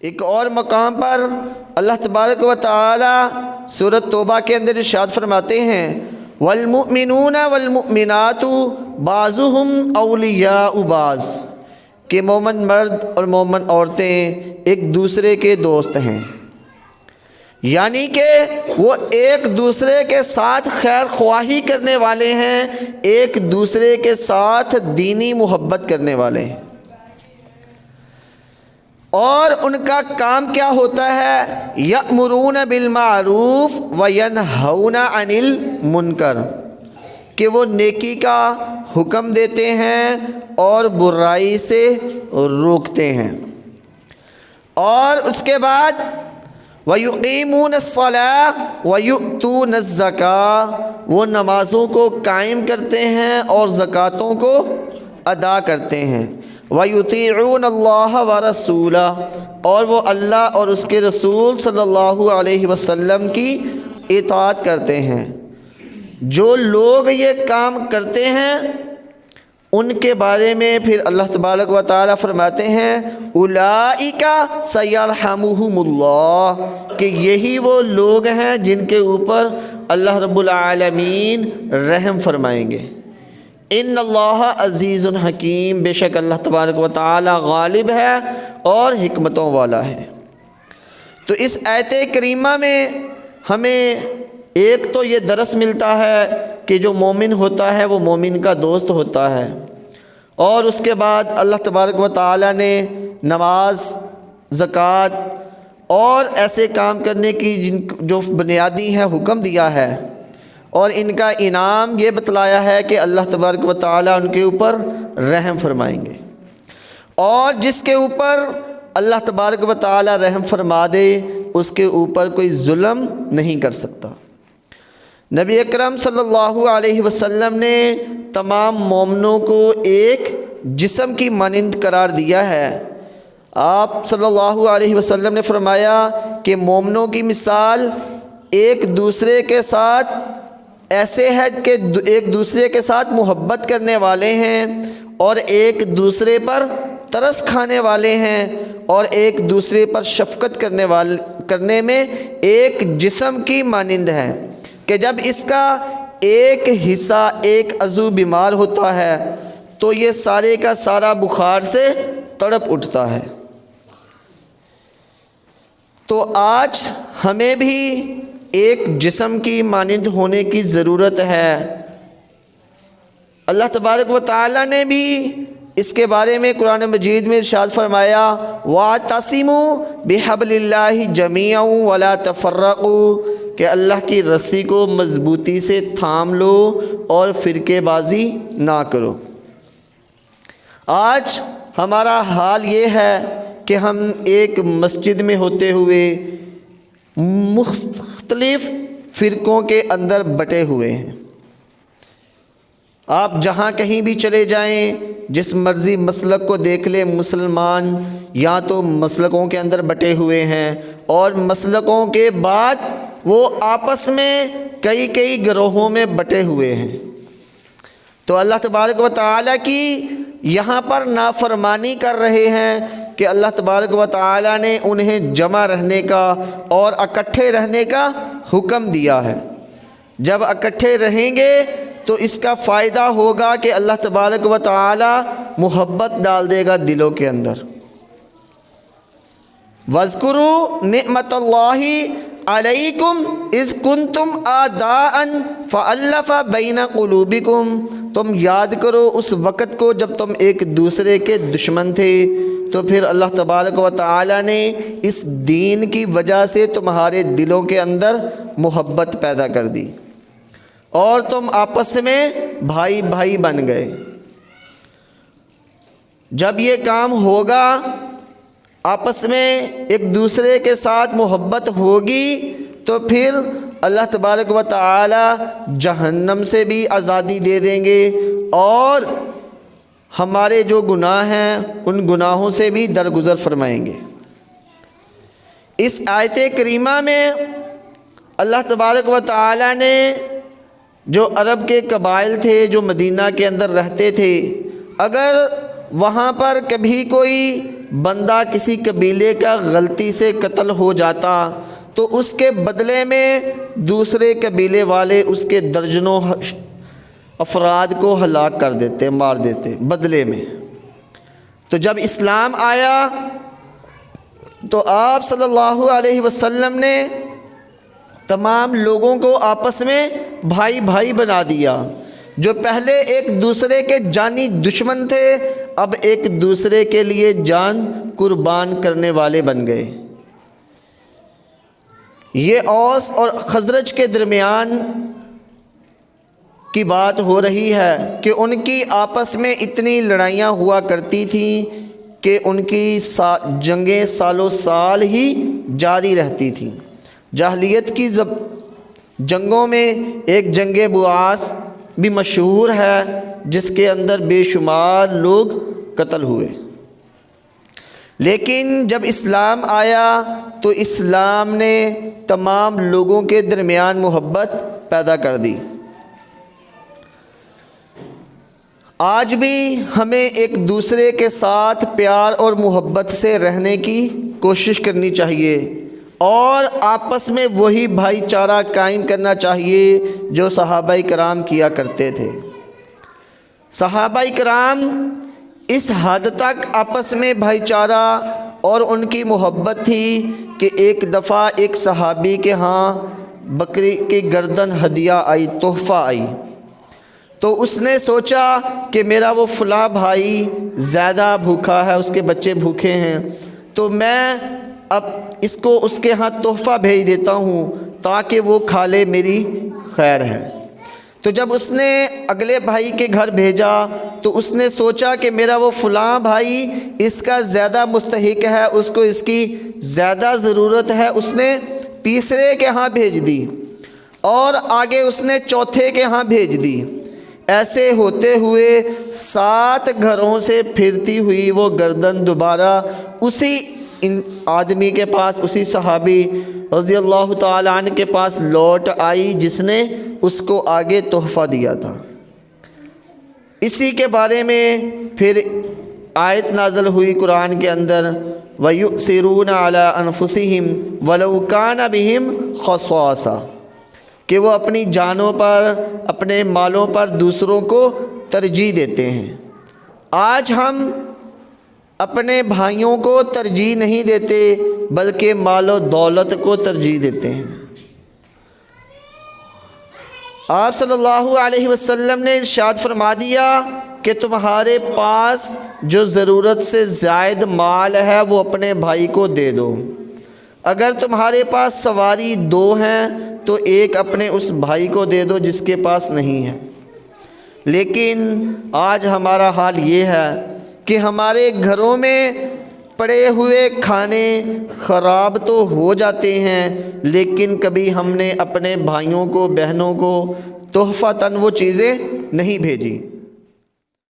ایک اور مقام پر اللہ تبارک و تعالی سورۃ توبہ کے اندر ارشاد فرماتے ہیں والمؤمنون والمؤمنات بعضهم اولیاء بعض، کہ مومن مرد اور مومن عورتیں ایک دوسرے کے دوست ہیں، یعنی کہ وہ ایک دوسرے کے ساتھ خیر خواہی کرنے والے ہیں، ایک دوسرے کے ساتھ دینی محبت کرنے والے ہیں۔ اور ان کا کام کیا ہوتا ہے؟ یأمرون بالمعروف وینہون عن المنکر، کہ وہ نیکی کا حکم دیتے ہیں اور برائی سے روکتے ہیں۔ اور اس کے بعد وَيُقِيمُونَ الصَّلَاةَ وَيُؤْتُونَ الزَّكَاةَ، وہ نمازوں کو قائم کرتے ہیں اور زکوٰۃوں کو ادا کرتے ہیں۔ وَيُطِيعُونَ اللَّهَ وَرَسُولَهُ، اور وہ اللہ اور اس کے رسول صلی اللہ علیہ وسلم کی اطاعت کرتے ہیں۔ جو لوگ یہ کام کرتے ہیں ان کے بارے میں پھر اللہ تبارک و تعالیٰ فرماتے ہیں اولئک سیرحمہم اللہ، کہ یہی وہ لوگ ہیں جن کے اوپر اللہ رب العالمین رحم فرمائیں گے۔ ان اللہ عزیز حکیم، بے شک اللہ تبارک و تعالی غالب ہے اور حکمتوں والا ہے۔ تو اس آیت کریمہ میں ہمیں ایک تو یہ درس ملتا ہے کہ جو مومن ہوتا ہے وہ مومن کا دوست ہوتا ہے، اور اس کے بعد اللہ تبارک و تعالی نے نماز، زکوٰۃ اور ایسے کام کرنے کی جو بنیادی ہے حکم دیا ہے، اور ان کا انعام یہ بتلایا ہے کہ اللہ تبارک و تعالی ان کے اوپر رحم فرمائیں گے، اور جس کے اوپر اللہ تبارک و تعالی رحم فرما دے اس کے اوپر کوئی ظلم نہیں کر سکتا۔ نبی اکرم صلی اللہ علیہ وسلم نے تمام مومنوں کو ایک جسم کی مانند قرار دیا ہے۔ آپ صلی اللہ علیہ وسلم نے فرمایا کہ مومنوں کی مثال ایک دوسرے کے ساتھ ایسے ہے کہ ایک دوسرے کے ساتھ محبت کرنے والے ہیں، اور ایک دوسرے پر ترس کھانے والے ہیں، اور ایک دوسرے پر شفقت کرنے میں ایک جسم کی مانند ہے، کہ جب اس کا ایک حصہ، ایک عضو بیمار ہوتا ہے تو یہ سارے کا سارا بخار سے تڑپ اٹھتا ہے۔ تو آج ہمیں بھی ایک جسم کی مانند ہونے کی ضرورت ہے۔ اللہ تبارک و تعالی نے بھی اس کے بارے میں قرآن مجید میں ارشاد فرمایا وَاعْتَصِمُوا بِحَبْلِ اللَّهِ جَمِيعًا وَلَا تَفَرَّقُوا، کہ اللہ کی رسی کو مضبوطی سے تھام لو اور فرقے بازی نہ کرو۔ آج ہمارا حال یہ ہے کہ ہم ایک مسجد میں ہوتے ہوئے مختلف فرقوں کے اندر بٹے ہوئے ہیں۔ آپ جہاں کہیں بھی چلے جائیں، جس مرضی مسلک کو دیکھ لیں، مسلمان یا تو مسلکوں کے اندر بٹے ہوئے ہیں، اور مسلکوں کے بعد وہ آپس میں کئی گروہوں میں بٹے ہوئے ہیں۔ تو اللہ تبارک و تعالیٰ کی یہاں پر نافرمانی کر رہے ہیں کہ اللہ تبارک و تعالیٰ نے انہیں جمع رہنے کا اور اکٹھے رہنے کا حکم دیا ہے۔ جب اکٹھے رہیں گے تو اس کا فائدہ ہوگا کہ اللہ تبارک و تعالی محبت ڈال دے گا دلوں کے اندر۔ وَاذْكُرُوا نِعْمَةَ اللَّهِ عَلَيْكُمْ إِذْ كُنْتُمْ أَعْدَاءً فَأَلَّفَ بَيْنَ قُلُوبِكُمْ، تم یاد کرو اس وقت کو جب تم ایک دوسرے کے دشمن تھے، تو پھر اللہ تبارک و تعالی نے اس دین کی وجہ سے تمہارے دلوں کے اندر محبت پیدا کر دی، اور تم آپس میں بھائی بھائی بن گئے۔ جب یہ کام ہوگا، آپس میں ایک دوسرے کے ساتھ محبت ہوگی، تو پھر اللہ تبارک و تعالی جہنم سے بھی آزادی دے دیں گے، اور ہمارے جو گناہ ہیں ان گناہوں سے بھی درگزر فرمائیں گے۔ اس آیت کریمہ میں اللہ تبارک و تعالی نے جو عرب کے قبائل تھے جو مدینہ کے اندر رہتے تھے، اگر وہاں پر کبھی کوئی بندہ کسی قبیلے کا غلطی سے قتل ہو جاتا تو اس کے بدلے میں دوسرے قبیلے والے اس کے درجنوں افراد کو ہلاک کر دیتے، مار دیتے بدلے میں۔ تو جب اسلام آیا تو آپ صلی اللہ علیہ وسلم نے تمام لوگوں کو آپس میں بھائی بھائی بنا دیا۔ جو پہلے ایک دوسرے کے جانی دشمن تھے اب ایک دوسرے کے لیے جان قربان کرنے والے بن گئے۔ یہ اوس اور خزرج کے درمیان کی بات ہو رہی ہے کہ ان کی آپس میں اتنی لڑائیاں ہوا کرتی تھیں کہ ان کی جنگیں سالوں سال ہی جاری رہتی تھیں۔ جاہلیت کی جنگوں میں ایک جنگ بؤاس بھی مشہور ہے جس کے اندر بے شمار لوگ قتل ہوئے، لیکن جب اسلام آیا تو اسلام نے تمام لوگوں کے درمیان محبت پیدا کر دی۔ آج بھی ہمیں ایک دوسرے کے ساتھ پیار اور محبت سے رہنے کی کوشش کرنی چاہیے اور آپس میں وہی بھائی چارہ قائم کرنا چاہیے جو صحابہ کرام کیا کرتے تھے۔ صحابہ کرام اس حد تک آپس میں بھائی چارہ اور ان کی محبت تھی کہ ایک دفعہ ایک صحابی کے ہاں بکری کی گردن ہدیہ آئی، تحفہ آئی، تو اس نے سوچا کہ میرا وہ فلاں بھائی زیادہ بھوکا ہے، اس کے بچے بھوکے ہیں، تو میں اب اس کو اس کے ہاں تحفہ بھیج دیتا ہوں تاکہ وہ کھا لے، میری خیر ہے۔ تو جب اس نے اگلے بھائی کے گھر بھیجا تو اس نے سوچا کہ میرا وہ فلاں بھائی اس کا زیادہ مستحق ہے، اس کو اس کی زیادہ ضرورت ہے، اس نے تیسرے کے ہاں بھیج دی اور آگے اس نے چوتھے کے ہاں بھیج دی۔ ایسے ہوتے ہوئے 7 گھروں سے پھرتی ہوئی وہ گردن دوبارہ اسی آدمی کے پاس، اسی صحابی رضی اللہ تعالیٰ عنہ کے پاس لوٹ آئی جس نے اس کو آگے تحفہ دیا تھا۔ اسی کے بارے میں پھر آیت نازل ہوئی قرآن کے اندر، وَيُؤْثِرُونَ عَلَىٰ أَنفُسِهِمْ وَلَوْ كَانَ بِهِمْ خَصَاصَةٌ، کہ وہ اپنی جانوں پر، اپنے مالوں پر دوسروں کو ترجیح دیتے ہیں۔ آج ہم اپنے بھائیوں کو ترجیح نہیں دیتے بلکہ مال و دولت کو ترجیح دیتے ہیں۔ آپ صلی اللہ علیہ وسلم نے ارشاد فرما دیا کہ تمہارے پاس جو ضرورت سے زائد مال ہے وہ اپنے بھائی کو دے دو۔ اگر تمہارے پاس سواری 2 ہیں تو ایک اپنے اس بھائی کو دے دو جس کے پاس نہیں ہے۔ لیکن آج ہمارا حال یہ ہے کہ ہمارے گھروں میں پڑے ہوئے کھانے خراب تو ہو جاتے ہیں لیکن کبھی ہم نے اپنے بھائیوں کو، بہنوں کو تحفہ تن وہ چیزیں نہیں بھیجی۔